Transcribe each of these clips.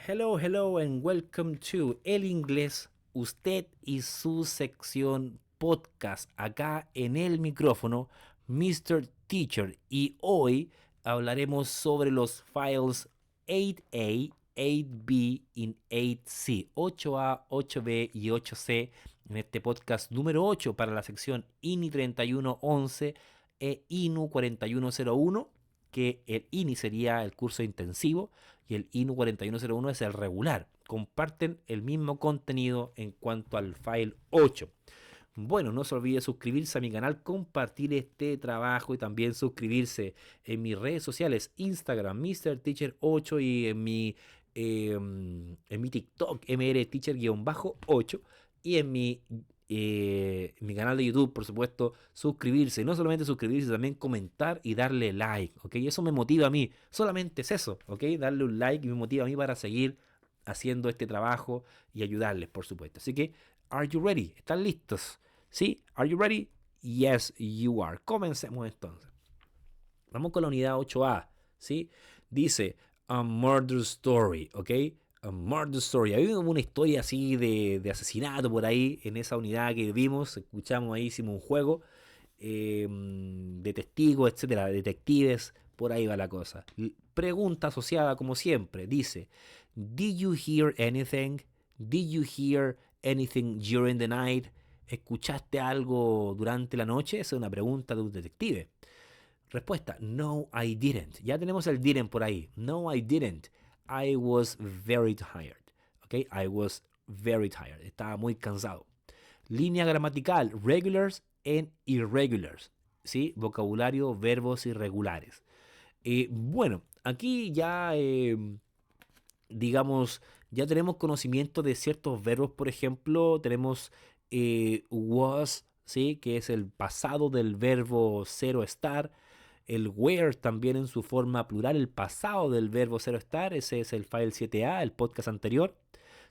Hello and welcome to El Inglés, usted y su sección podcast acá en el micrófono, Mr. Teacher. Y hoy hablaremos sobre los files 8A, 8B y 8C, 8A, 8B y 8C en este podcast número 8 para la sección INI 3111 e INU 4101, que el INI sería el curso intensivo y el INU 4101 es el regular. Comparten el mismo contenido en cuanto al file 8. Bueno, no se olvide suscribirse a mi canal, compartir este trabajo y también suscribirse en mis redes sociales, Instagram, MrTeacher8 y en mi TikTok, MRTeacher-8 y en mi canal de YouTube, por supuesto, suscribirse. No solamente suscribirse, también comentar y darle like, ¿ok? Eso me motiva a mí. Solamente es eso, ¿ok? Darle un like me motiva a mí para seguir haciendo este trabajo y ayudarles, por supuesto. Así que, ¿are you ready? ¿Están listos? ¿Sí? ¿Are you ready? Yes, you are. Comencemos entonces. Vamos con la unidad 8A, ¿sí? Dice, a murder story, ¿ok? A murder story. Había una historia así de asesinato por ahí en esa unidad que vimos, escuchamos ahí, hicimos un juego de testigos, etcétera, detectives, por ahí va la cosa. Pregunta asociada como siempre, dice, Did you hear anything? Did you hear anything during the night? ¿Escuchaste algo durante la noche? Esa es una pregunta de un detective. Respuesta, no, I didn't. Ya tenemos el didn't por ahí. No, I didn't. I was very tired. ¿Ok? I was very tired. Estaba muy cansado. Línea gramatical, regulars and irregulars. ¿Sí? Vocabulario, verbos irregulares. Bueno, aquí ya, digamos, ya tenemos conocimiento de ciertos verbos. Por ejemplo, tenemos was, ¿sí? Que es el pasado del verbo ser o estar. El were también en su forma plural, el pasado del verbo ser o estar, ese es el file 7A, el podcast anterior.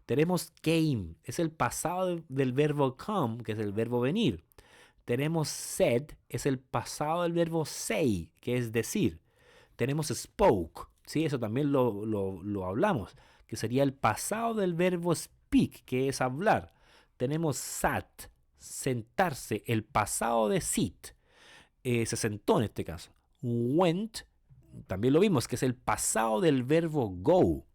Tenemos came, es el pasado del verbo come, que es el verbo venir. Tenemos said, es el pasado del verbo say, que es decir. Tenemos spoke, ¿sí? Eso también lo hablamos, que sería el pasado del verbo speak, que es hablar. Tenemos sat, sentarse, el pasado de sit, se sentó en este caso. Went, también lo vimos, que es el pasado del verbo go,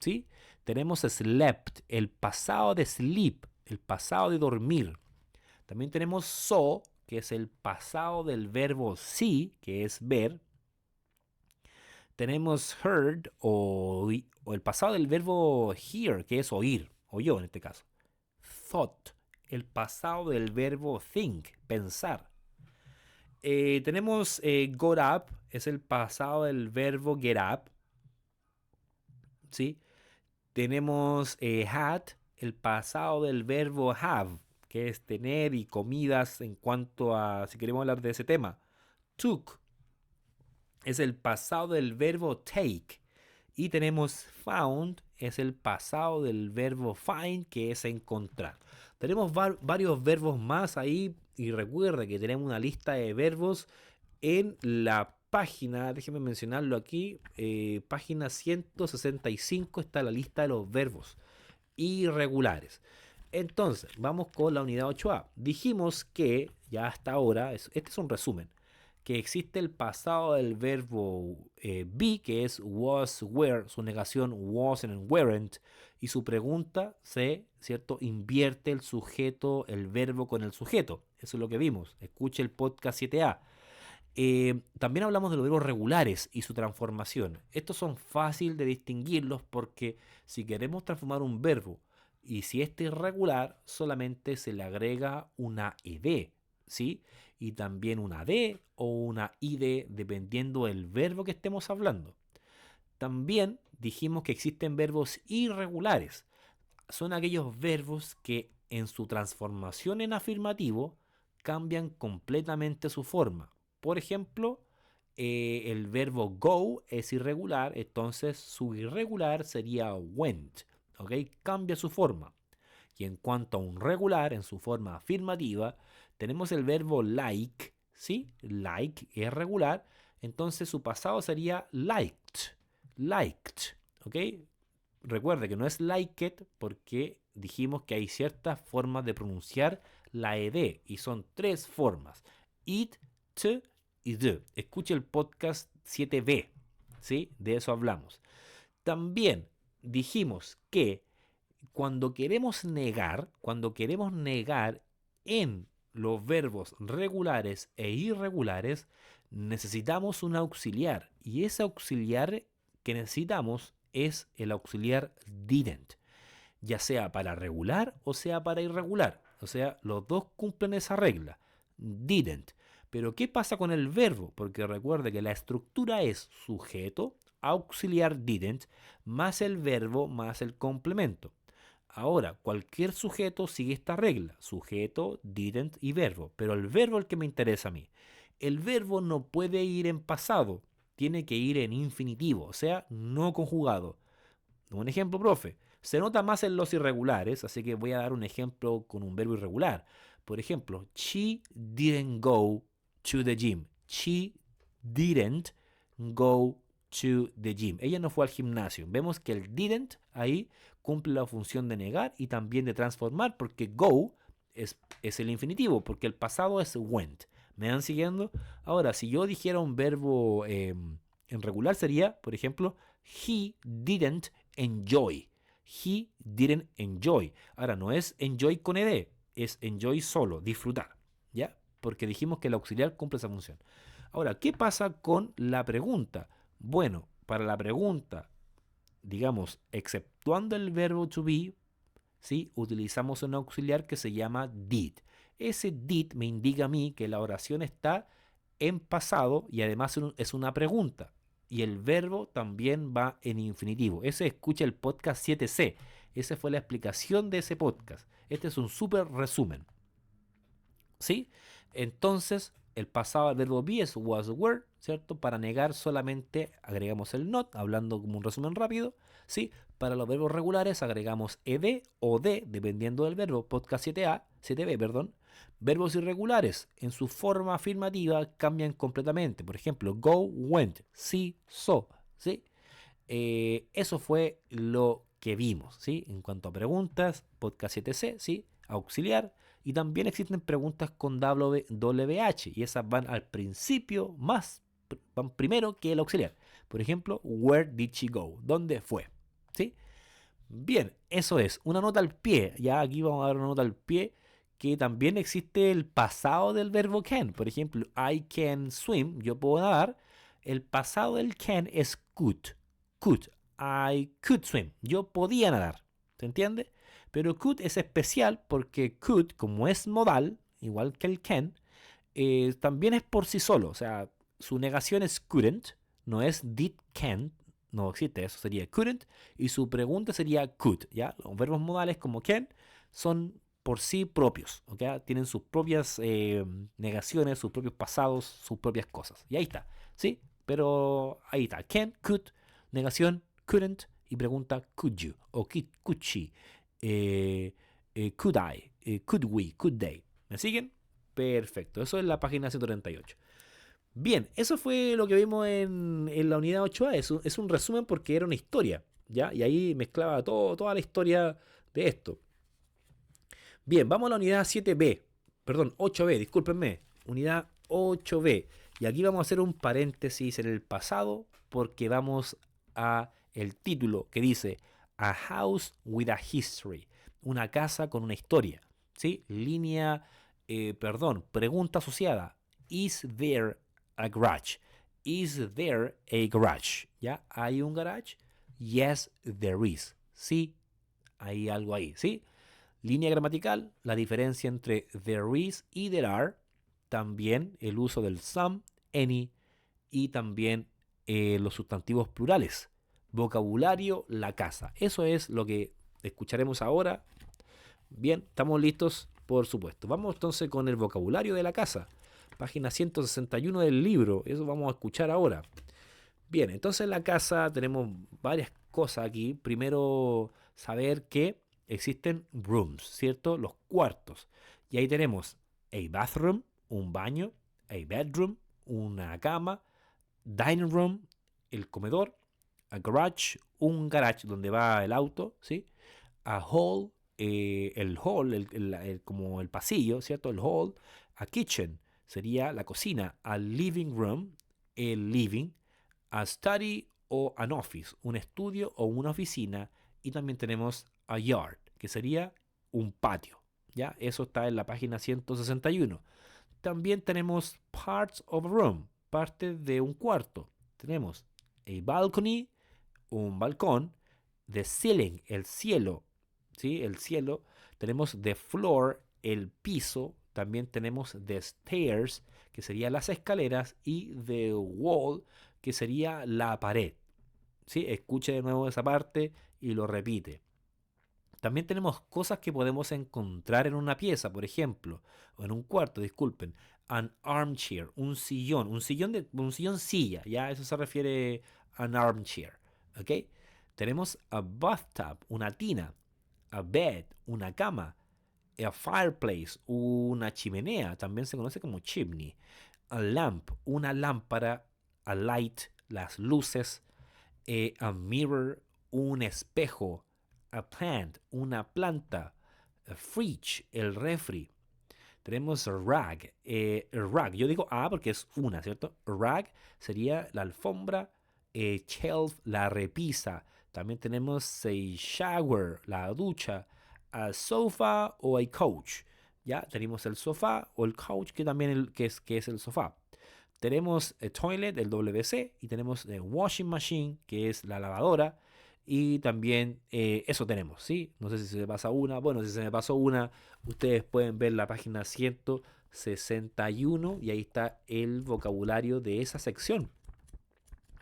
¿sí? Tenemos slept, el pasado de sleep, el pasado de dormir. También tenemos saw, que es el pasado del verbo see, que es ver. Tenemos heard o el pasado del verbo hear, que es oír, oyó en este caso. Thought, el pasado del verbo think, pensar. Tenemos got up, es el pasado del verbo get up, ¿sí? Tenemos had, el pasado del verbo have, que es tener y comidas en cuanto a, si queremos hablar de ese tema. Took, es el pasado del verbo take. Y tenemos found, es el pasado del verbo find, que es encontrar. Tenemos varios verbos más ahí y recuerda que tenemos una lista de verbos en la página, déjeme mencionarlo aquí, página 165 está la lista de los verbos irregulares. Entonces, vamos con la unidad 8A. Dijimos que, ya hasta ahora, este es un resumen, que existe el pasado del verbo be, que es was, were, su negación wasn't and weren't, y su pregunta se, ¿cierto? Invierte el sujeto, el verbo con el sujeto. Eso es lo que vimos. Escuche el podcast 7A. También hablamos de los verbos regulares y su transformación. Estos son fáciles de distinguirlos porque si queremos transformar un verbo y si este es regular, solamente se le agrega una ed, ¿sí? Y también una d o una id dependiendo del verbo que estemos hablando. También dijimos que existen verbos irregulares. Son aquellos verbos que en su transformación en afirmativo cambian completamente su forma. Por ejemplo, el verbo go es irregular, entonces su irregular sería went, ¿ok? Cambia su forma. Y en cuanto a un regular, en su forma afirmativa, tenemos el verbo like, ¿sí? Like es regular, entonces su pasado sería liked, liked, ¿ok? recuerde que no es like it porque dijimos que hay ciertas formas de pronunciar la ed y son 3 formas: it, t y d. Escuche el podcast 7b, ¿sí? De eso hablamos. También dijimos que cuando queremos negar en los verbos regulares e irregulares, necesitamos un auxiliar. Y ese auxiliar que necesitamos es el auxiliar didn't, ya sea para regular o sea para irregular. O sea, los dos cumplen esa regla. Didn't. Pero ¿qué pasa con el verbo? Porque recuerde que la estructura es sujeto, auxiliar didn't, más el verbo más el complemento. Ahora, cualquier sujeto sigue esta regla: sujeto, didn't y verbo. Pero el verbo es el que me interesa a mí. El verbo no puede ir en pasado, tiene que ir en infinitivo, o sea, no conjugado. Un ejemplo, profe. Se nota más en los irregulares, así que voy a dar un ejemplo con un verbo irregular. Por ejemplo, she didn't go to the gym. She didn't go to the gym. Ella no fue al gimnasio. Vemos que el didn't ahí cumple la función de negar y también de transformar, porque go es el infinitivo, porque el pasado es went. ¿Me van siguiendo? Ahora, si yo dijera un verbo en regular sería, por ejemplo, he didn't enjoy. He didn't enjoy. Ahora, no es enjoy con ed, es enjoy solo, disfrutar. ¿Ya? Porque dijimos que el auxiliar cumple esa función. Ahora, ¿qué pasa con la pregunta? Bueno, para la pregunta, digamos, exceptuando el verbo to be, ¿sí? Utilizamos un auxiliar que se llama did. Ese did me indica a mí que la oración está en pasado y además es una pregunta. Y el verbo también va en infinitivo. Ese escucha el podcast 7C. Esa fue la explicación de ese podcast. Este es un súper resumen. ¿Sí? Entonces, el pasado del verbo be es was, were, ¿cierto? Para negar solamente agregamos el not, hablando como un resumen rápido, ¿sí? Para los verbos regulares agregamos ed o de, dependiendo del verbo, podcast 7a, 7b, perdón. Verbos irregulares, en su forma afirmativa, cambian completamente. Por ejemplo, go, went, see, saw, ¿sí? Eso fue lo que vimos, ¿sí? En cuanto a preguntas, podcast 7c, ¿sí? Auxiliar. Y también existen preguntas con WH y esas van al principio van primero que el auxiliar. Por ejemplo, where did she go? ¿Dónde fue? ¿Sí? Bien, eso es. Una nota al pie. Ya aquí vamos a dar una nota al pie que también existe el pasado del verbo can. Por ejemplo, I can swim. Yo puedo nadar. El pasado del can es could. Could. I could swim. Yo podía nadar. ¿Se entiende? Pero could es especial porque could, como es modal, igual que el can, también es por sí solo. O sea, su negación es couldn't, no es did can't, no existe eso, sería couldn't, y su pregunta sería could, ¿ya? Los verbos modales como can son por sí propios, ¿ok? Tienen sus propias negaciones, sus propios pasados, sus propias cosas. Y ahí está, ¿sí? Pero ahí está, can, could, negación, couldn't, y pregunta could you, o could she, could I, could we, could they. ¿Me siguen? Perfecto, eso es la página 138. Bien, eso fue lo que vimos en la unidad 8A. Es un resumen porque era una historia, ¿ya? Y ahí mezclaba toda la historia de esto. Bien, vamos a la unidad 7B. Perdón, 8B, discúlpenme. Unidad 8B. Y aquí vamos a hacer un paréntesis en el pasado porque vamos a el título que dice A House with a History. Una casa con una historia. ¿Sí? Pregunta asociada. Is there a garage? Is there a garage? ¿Ya? ¿Hay un garage? Yes, there is. Sí, hay algo ahí, ¿sí? Línea gramatical, la diferencia entre there is y there are. También el uso del some, any y también los sustantivos plurales. Vocabulario, la casa. Eso es lo que escucharemos ahora. Bien, ¿estamos listos? Por supuesto. Vamos entonces con el vocabulario de la casa. Página 161 del libro. Eso vamos a escuchar ahora. Bien, entonces en la casa tenemos varias cosas aquí. Primero, saber que existen rooms, ¿cierto? Los cuartos. Y ahí tenemos a bathroom, un baño, a bedroom, una cama, dining room, el comedor, A garage, un garage donde va el auto, ¿sí? A hall, el hall, como el pasillo, ¿cierto? El hall. A kitchen sería la cocina. A living room, el living. A study o an office, un estudio o una oficina. Y también tenemos a yard, que sería un patio. ¿Ya? Eso está en la página 161. También tenemos parts of a room, parte de un cuarto. Tenemos a balcony, un balcón, the ceiling, el cielo, ¿sí? El cielo. Tenemos the floor, el piso. También tenemos the stairs, que serían las escaleras, y the wall, que sería la pared. ¿Sí? Escuche de nuevo esa parte y lo repite. También tenemos cosas que podemos encontrar en una pieza, por ejemplo, o en un cuarto, disculpen. An armchair, un sillón, un sillón silla, ya eso se refiere a an armchair, ¿ok? Tenemos a bathtub, una tina, a bed, una cama, a fireplace, una chimenea, también se conoce como chimney, a lamp, una lámpara, a light, las luces, a mirror, un espejo, a plant, una planta, a fridge, el refri. Tenemos rag, rag, yo digo porque es una, ¿cierto? Rag sería la alfombra, shelf, la repisa. También tenemos a shower, la ducha, a sofa o a couch. Ya tenemos el sofá o el couch, que también que es el sofá. Tenemos el toilet, el WC, y tenemos el washing machine, que es la lavadora. Y también eso tenemos, ¿sí? No sé si se me pasa una. Bueno, si se me pasó una, ustedes pueden ver la página 161 y ahí está el vocabulario de esa sección,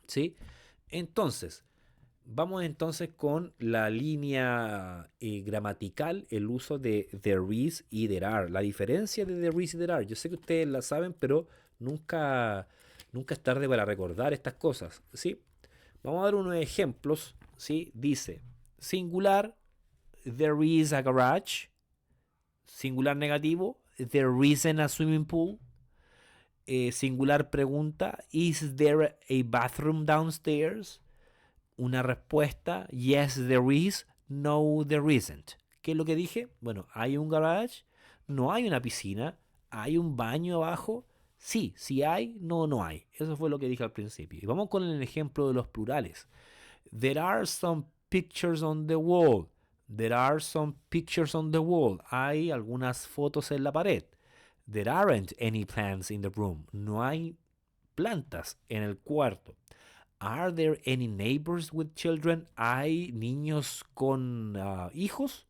¿sí? Entonces, vamos entonces con la línea gramatical, el uso de there is y there are. La diferencia de there is y there are. Yo sé que ustedes la saben, pero nunca, nunca es tarde para recordar estas cosas, ¿sí? Vamos a dar unos ejemplos, ¿sí? Dice, singular, there is a garage. Singular negativo, there isn't a swimming pool. Singular pregunta, is there a bathroom downstairs? Una respuesta, yes there is, no there isn't. ¿Qué es lo que dije? Bueno, hay un garage, no hay una piscina, hay un baño abajo. Sí, sí hay, no, no hay. Eso fue lo que dije al principio. Y vamos con el ejemplo de los plurales. There are some pictures on the wall. There are some pictures on the wall. Hay algunas fotos en la pared. There aren't any plants in the room. No hay plantas en el cuarto. Are there any neighbors with children? ¿Hay niños con hijos?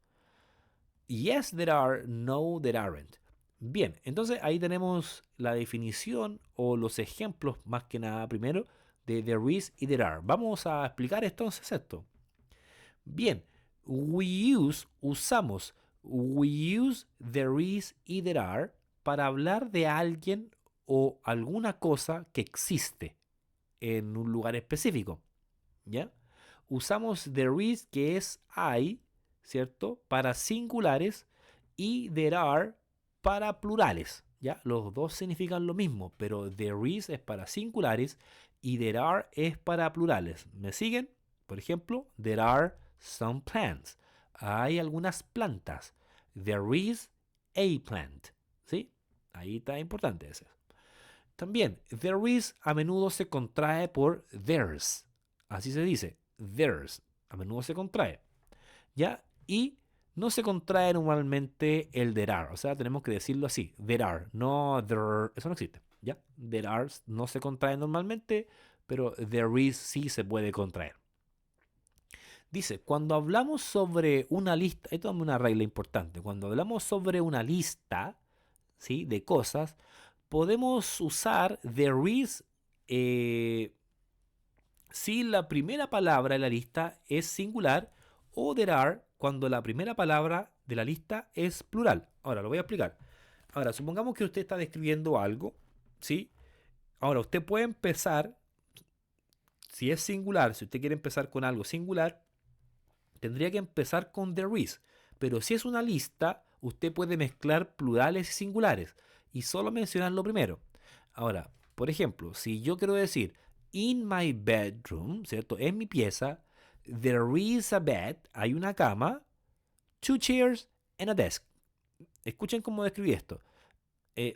Yes, there are. No, there aren't. Bien, entonces ahí tenemos la definición o los ejemplos, más que nada primero, de there is y there are. Vamos a explicar entonces esto. Bien, usamos, we use there is y there are para hablar de alguien o alguna cosa que existe en un lugar específico, ¿ya? Usamos there is, que es hay, ¿cierto? Para singulares, y there are para plurales, ¿ya? Los dos significan lo mismo, pero there is es para singulares y there are es para plurales. ¿Me siguen? Por ejemplo, there are some plants. Hay algunas plantas. There is a plant, ¿sí? Ahí está importante ese. También, there is a menudo se contrae por there's. Así se dice, there's. A menudo se contrae. ¿Ya? Y no se contrae normalmente el there are. O sea, tenemos que decirlo así. There are. No there. Eso no existe. ¿Ya? There are no se contrae normalmente, pero there is sí se puede contraer. Dice, cuando hablamos sobre una lista, esto es una regla importante, cuando hablamos sobre una lista, ¿sí?, de cosas, podemos usar there is si la primera palabra de la lista es singular, o there are cuando la primera palabra de la lista es plural. Ahora, lo voy a explicar. Ahora, supongamos que usted está describiendo algo, ¿sí? Ahora, usted puede empezar, si es singular, si usted quiere empezar con algo singular, tendría que empezar con there is. Pero si es una lista, usted puede mezclar plurales y singulares y solo mencionar lo primero. Ahora, por ejemplo, si yo quiero decir in my bedroom, ¿cierto? En mi pieza, there is a bed, hay una cama, two chairs and a desk. Escuchen cómo describí esto.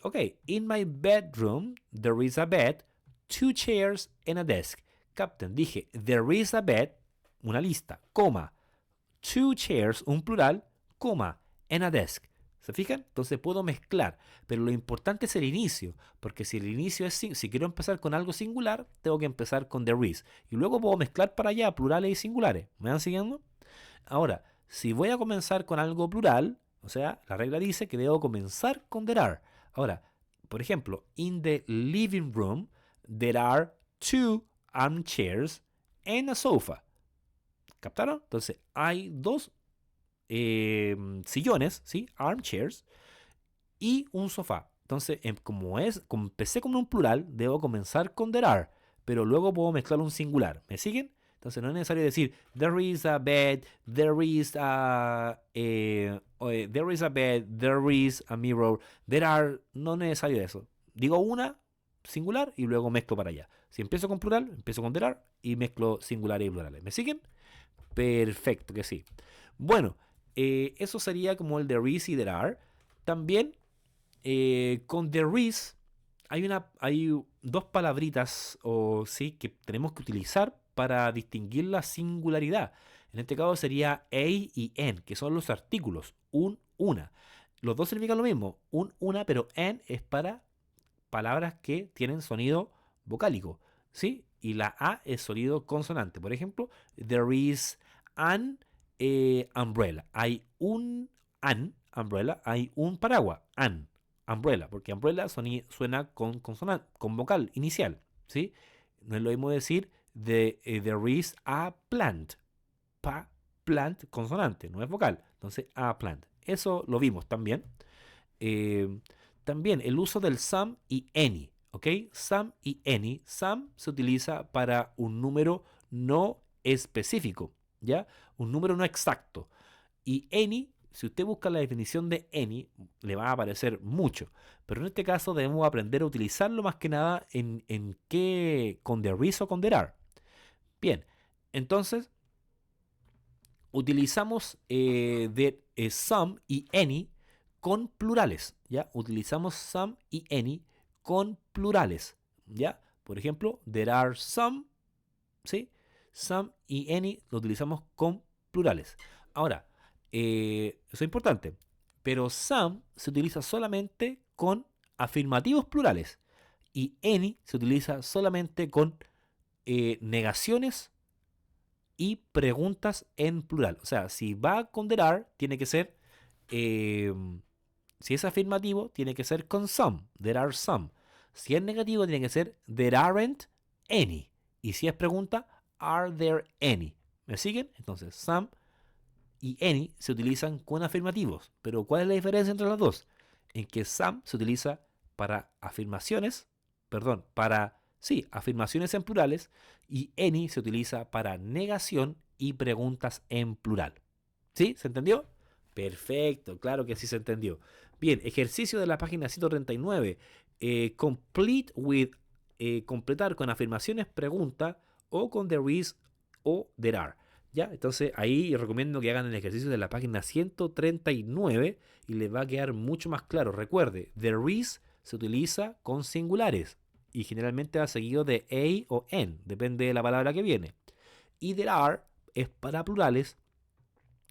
Ok, in my bedroom, there is a bed, two chairs and a desk. Captain, dije, there is a bed, una lista, coma, two chairs, un plural, coma, and a desk. ¿Se fijan? Entonces puedo mezclar, pero lo importante es el inicio, porque si el inicio es, si quiero empezar con algo singular, tengo que empezar con there is. Y luego puedo mezclar para allá plurales y singulares. ¿Me van siguiendo? Ahora, si voy a comenzar con algo plural, o sea, la regla dice que debo comenzar con there are. Ahora, por ejemplo, in the living room, there are two armchairs and a sofa. ¿Captaron? Entonces, hay dos sillones, ¿sí? Armchairs y un sofá. Entonces, como empecé con un plural, debo comenzar con there are, pero luego puedo mezclar un singular. ¿Me siguen? Entonces no es necesario decir there is a bed, there is there is a mirror, there are. No es necesario eso. Digo una singular y luego mezclo para allá. Si empiezo con plural, empiezo con there are y mezclo singulares y plurales. ¿Me siguen? Perfecto, que sí. Bueno, eso sería como el there is y there are. También con there is hay dos palabritas o sí que tenemos que utilizar para distinguir la singularidad. En este caso sería a y en, que son los artículos, un, una. Los dos significan lo mismo, un, una, pero en es para palabras que tienen sonido vocálico, ¿sí? Y la A es sonido consonante. Por ejemplo, there is an umbrella. Hay un an umbrella, hay un paraguas, an umbrella, porque umbrella suena con consonante, con vocal inicial, ¿sí? No es lo mismo decir there is a plant. Plant consonante, no es vocal. Entonces, a plant. Eso lo vimos también. Eh, También el uso del some y any, ¿ok? Some y any. Some se utiliza para un número no específico, ¿ya? Un número no exacto. Y any, si usted busca la definición de any, le va a aparecer mucho. Pero en este caso debemos aprender a utilizarlo más que nada en qué, con there is o con there are. Bien, entonces utilizamos some y any con plurales, ¿ya? Utilizamos some y any con plurales, ¿ya? Por ejemplo, there are some, ¿sí? Some y any lo utilizamos con plurales. Ahora, eso es importante, pero some se utiliza solamente con afirmativos plurales y any se utiliza solamente con negaciones y preguntas en plural. O sea, si va con there are, tiene que ser, eh, si es afirmativo, tiene que ser con some, there are some. Si es negativo, tiene que ser there aren't any. Y si es pregunta, are there any. ¿Me siguen? Entonces, some y any se utilizan con afirmativos. Pero ¿cuál es la diferencia entre las dos? En que some se utiliza para afirmaciones, perdón, para, sí, afirmaciones en plurales y any se utiliza para negación y preguntas en plural. ¿Sí? ¿Se entendió? Perfecto, claro que sí se entendió. Bien, ejercicio de la página 139. Complete with, completar con afirmaciones, pregunta o con there is o there are. ¿Ya? Entonces ahí recomiendo que hagan el ejercicio de la página 139 y les va a quedar mucho más claro. Recuerde, there is se utiliza con singulares y generalmente va seguido de a o en, depende de la palabra que viene. Y there are es para plurales,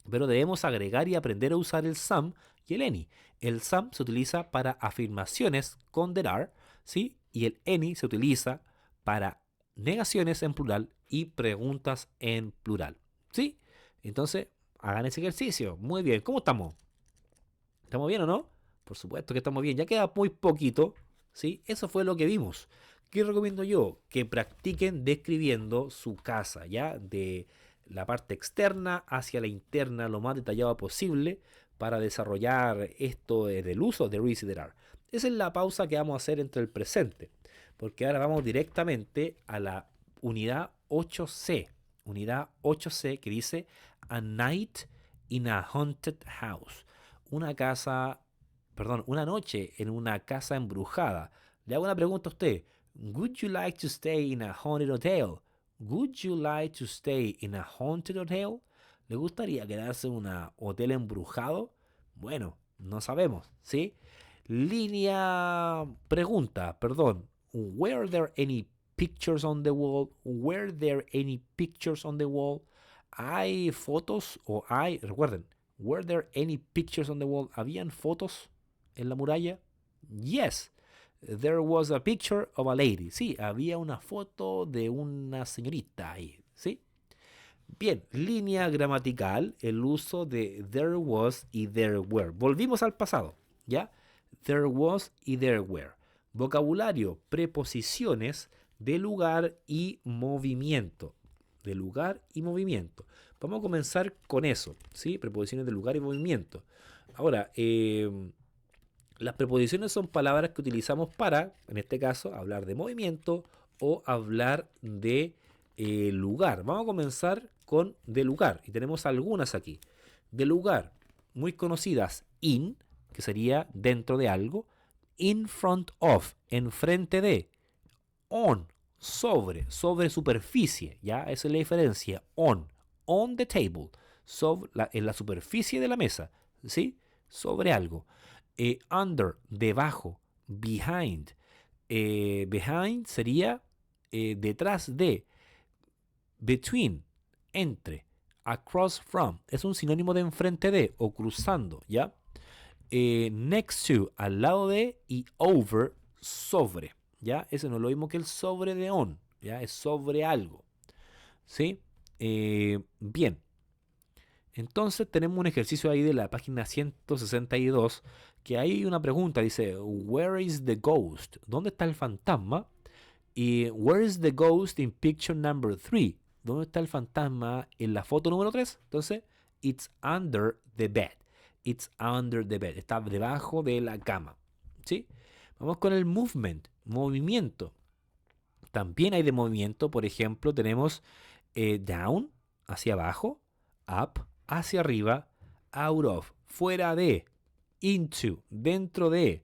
pero debemos agregar y aprender a usar el some y el any. El some se utiliza para afirmaciones con there are, ¿sí? Y el any se utiliza para negaciones en plural y preguntas en plural. ¿Sí? Entonces, hagan ese ejercicio. Muy bien. ¿Cómo estamos? ¿Estamos bien o no? Por supuesto que estamos bien. Ya queda muy poquito. ¿Sí? Eso fue lo que vimos. ¿Qué recomiendo yo? Que practiquen describiendo su casa, ¿ya? De la parte externa hacia la interna lo más detallado posible para desarrollar esto del uso de is y there are. Esa es la pausa que vamos a hacer entre el presente. Porque ahora vamos directamente a la unidad 8C. Unidad 8C que dice A Night in a Haunted House. Una casa, perdón, una noche en una casa embrujada. Le hago una pregunta a usted. Would you like to stay in a haunted hotel? Would you like to stay in a haunted hotel? ¿Le gustaría quedarse en un hotel embrujado? Bueno, no sabemos, ¿sí? Línea pregunta, perdón. Were there any pictures on the wall? Were there any pictures on the wall? ¿Hay fotos o hay, recuerden, were there any pictures on the wall? ¿Habían fotos en la muralla? Yes, there was a picture of a lady. Sí, había una foto de una señorita ahí, ¿sí? Bien, línea gramatical, el uso de there was y there were. Volvimos al pasado, ¿ya? There was y there were. Vocabulario, preposiciones de lugar y movimiento. De lugar y movimiento. Vamos a comenzar con eso, ¿sí? Preposiciones de lugar y movimiento. Ahora, las preposiciones son palabras que utilizamos para, en este caso, hablar de movimiento o hablar de lugar. Vamos a comenzar con de lugar y tenemos algunas aquí. De lugar, muy conocidas, in, que sería dentro de algo, in front of, enfrente de, on, sobre superficie, ¿ya? Esa es la diferencia, on the table, en la superficie de la mesa, ¿sí? Sobre algo. Under, debajo, behind. Behind sería detrás de, between, entre, across from, es un sinónimo de enfrente de o cruzando, ¿ya? Next to, al lado de, y over, sobre, ¿ya? Eso no es lo mismo que el sobre de on, ¿ya? Es sobre algo, ¿sí? Bien. Entonces tenemos un ejercicio ahí de la página 162 que hay una pregunta, dice, where is the ghost? ¿Dónde está el fantasma? Y where is the ghost in picture number 3? ¿Dónde está el fantasma en la foto número 3? Entonces, it's under the bed. It's under the bed. Está debajo de la cama. ¿Sí? Vamos con el movement, movimiento. También hay de movimiento, por ejemplo, tenemos down, hacia abajo, up, hacia arriba, out of, fuera de, into, dentro de,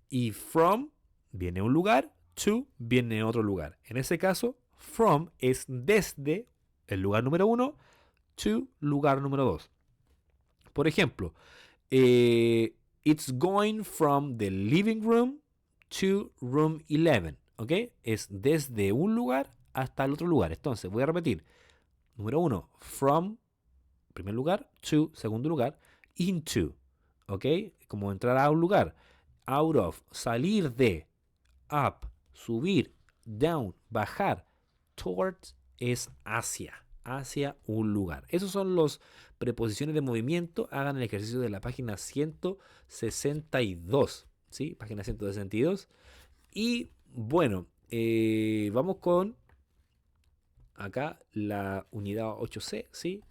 y from viene un lugar, to viene otro lugar. En ese caso, from es desde el lugar número 1 to lugar número 2. Por ejemplo, it's going from the living room to room 11. ¿Ok? Es desde un lugar hasta el otro lugar. Entonces, voy a repetir. Número 1, from, primer lugar, to, segundo lugar, into. ¿Ok? Como entrar a un lugar. Out of, salir de, up, subir, down, bajar, towards es hacia un lugar. Esos son los preposiciones de movimiento. Hagan el ejercicio de la página 162, ¿sí? Página 162. Y bueno, vamos con acá la unidad 8C, ¿sí?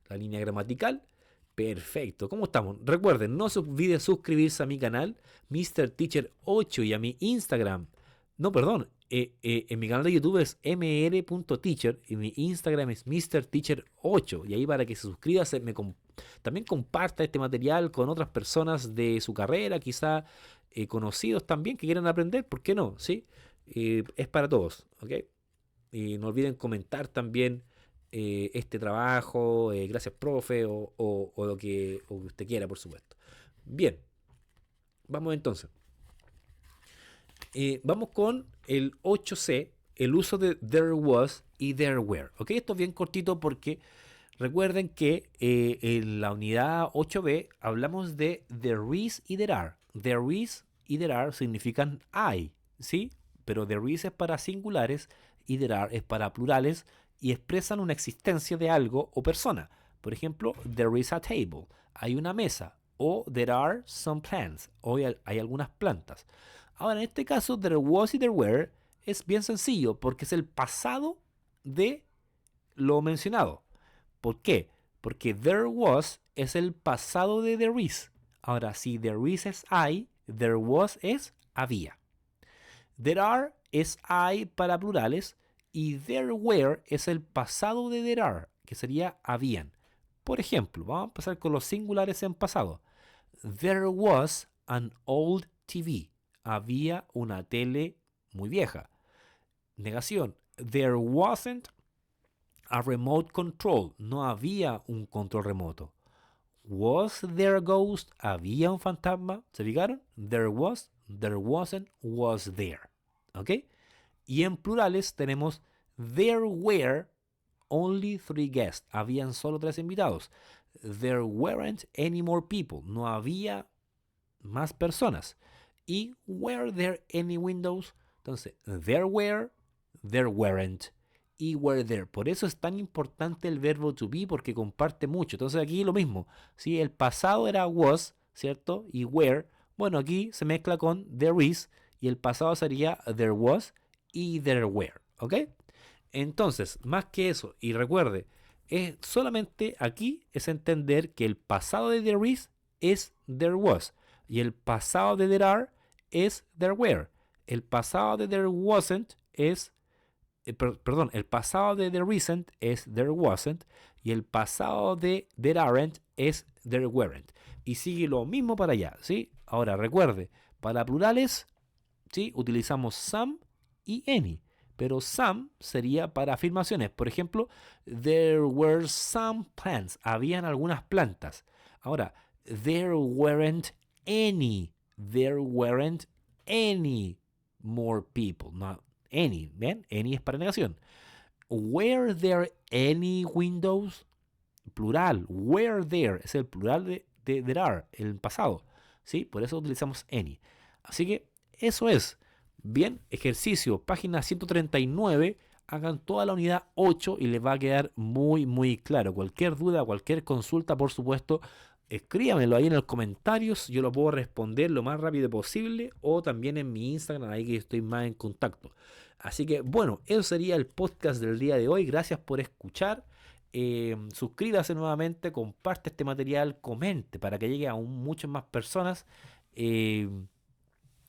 La línea gramatical. Perfecto, ¿cómo estamos? Recuerden, no se olviden suscribirse a mi canal, Mr. Teacher 8, y a mi Instagram. No, perdón, en mi canal de YouTube es mr.teacher y mi Instagram es Mr. Teacher 8. Y ahí para que se suscriba, también comparta este material con otras personas de su carrera, quizá conocidos también que quieran aprender, ¿por qué no? ¿Sí? Es para todos, ¿ok? Y no olviden comentar también este trabajo, gracias profe, o lo que usted quiera, por supuesto. Bien, vamos entonces. Vamos con el 8C, el uso de there was y there were. ¿Ok? Esto es bien cortito porque recuerden que en la unidad 8B hablamos de there is y there are. There is y there are significan hay, ¿sí? Pero there is es para singulares y there are es para plurales y expresan una existencia de algo o persona. Por ejemplo, there is a table, hay una mesa, o there are some plants, o hay algunas plantas. Ahora, en este caso, there was y there were es bien sencillo porque es el pasado de lo mencionado. ¿Por qué? Porque there was es el pasado de there is. Ahora, si there is es hay, there was es había. There are es hay para plurales y there were es el pasado de there are, que sería habían. Por ejemplo, vamos a empezar con los singulares en pasado. There was an old TV. Había una tele muy vieja. negación. There wasn't a remote control. No había un control remoto. Was there a ghost? ¿Había un fantasma? ¿Se fijaron? There was, there wasn't, was there. ¿Ok? Y en plurales tenemos there were only 3 guests. Habían solo 3 invitados. There weren't any more people. No había más personas. Y were there any windows? Entonces, there were, there weren't y were there. Por eso es tan importante el verbo to be, porque comparte mucho. Entonces aquí lo mismo. ¿Sí? El pasado era was, ¿cierto? Y were. Bueno, aquí se mezcla con there is y el pasado sería there was y there were. ¿Ok? Entonces, más que eso, y recuerde, solamente aquí es entender que el pasado de there is es there was y el pasado de there are es there were. El pasado de there wasn't es perdón, el pasado de there isn't es there wasn't y el pasado de there aren't es there weren't. Y sigue lo mismo para allá, ¿sí? Ahora recuerde, para plurales, ¿sí? Utilizamos some y any, pero some sería para afirmaciones. Por ejemplo, there were some plants, habían algunas plantas. Ahora, there weren't any more people, no any, ¿ven? Any es para negación. Were there any windows? Plural. Were there es el plural de there are, el pasado. ¿Sí? Por eso utilizamos any. Así que eso es. Bien, ejercicio, página 139. Hagan toda la unidad 8 y les va a quedar muy, muy claro. Cualquier duda, cualquier consulta, por supuesto, escríbamelo ahí en los comentarios. Yo lo puedo responder lo más rápido posible o también en mi Instagram, ahí que estoy más en contacto. Así que bueno, eso sería el podcast del día de hoy. Gracias por escuchar. Suscríbase nuevamente, comparte este material, comente para que llegue a muchas más personas. Eh,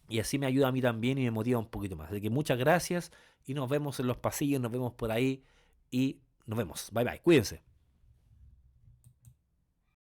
y así me ayuda a mí también y me motiva un poquito más. Así que muchas gracias y nos vemos en los pasillos, nos vemos por ahí y nos vemos. Bye bye, cuídense.